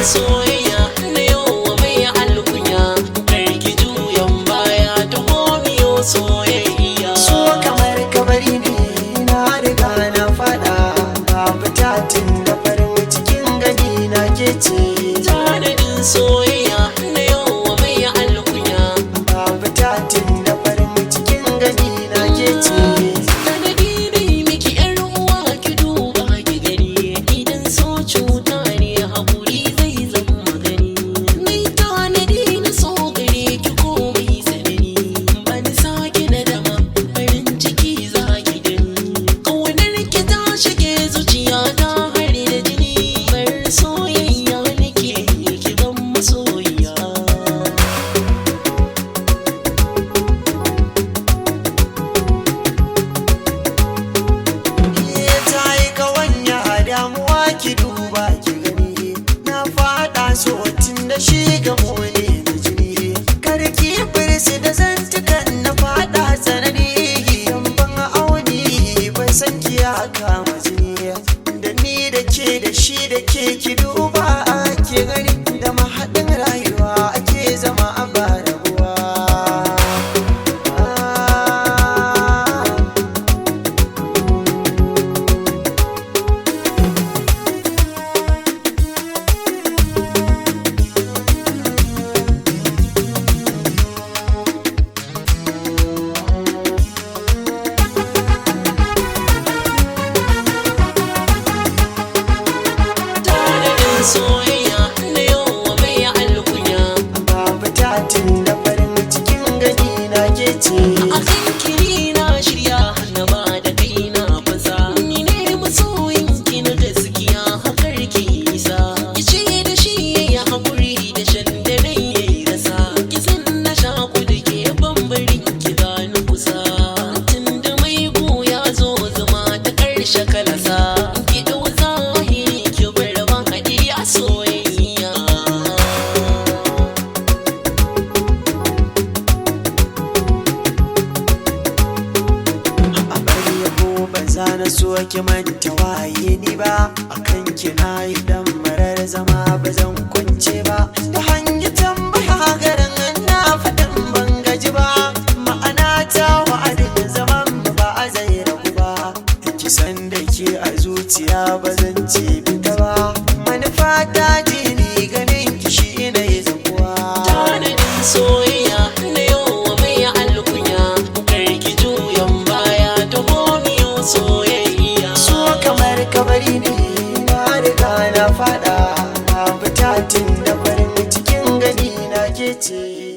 soyayya na yau mai alkunya karki juyan baya ta homiyo soyayya so kamar kabari ne na riga na fada babu tatin da farin cikin gani na ke ce tanadin soyayya na yau mai alkunya babu tatin da farin cikin gani na ke ce ki duba ki gani na fada so tun da shi gamo ne da jini karki birsi da zantukan na fada tsanani ban auni ban san ki ya kama jini da ni da ke da shi da ke ki duba ki gani da mahaɗin rayuwa ake zama a barabuwa soyayya na yau mai alkunya babu tatin da farin cikin gani na ke ce a kankiri na shirya na ba da kai na fasa ni ne masoyin ki na gaskiya hakar ki isa ki ce da shi ya haƙuri da shan da nan ya yi rasa ki san na shaku da ke bambarin ki gani kusa tun da mai ya zo zama ta ƙarshe kalasa ki ɗau zahiri ki bar ban haɗi a soyayya na so ki manta waye ni ba akan ki na idan marar zama ba zan kunce ba da hangi tambaya garin na faɗin ban gaji ba ma'ana ta wa'adin zaman ba a zai ragu ba ki san da ke a zuciya ba zan ce bita ba manufa ta jini ganin ki shi ne zakuwa tanadin soyayya na yau mai alkunya karki juyan baya ta homiyo soyayya so kamar kabari ne na riga na fada babu tatin da farin cikin gani na ke ce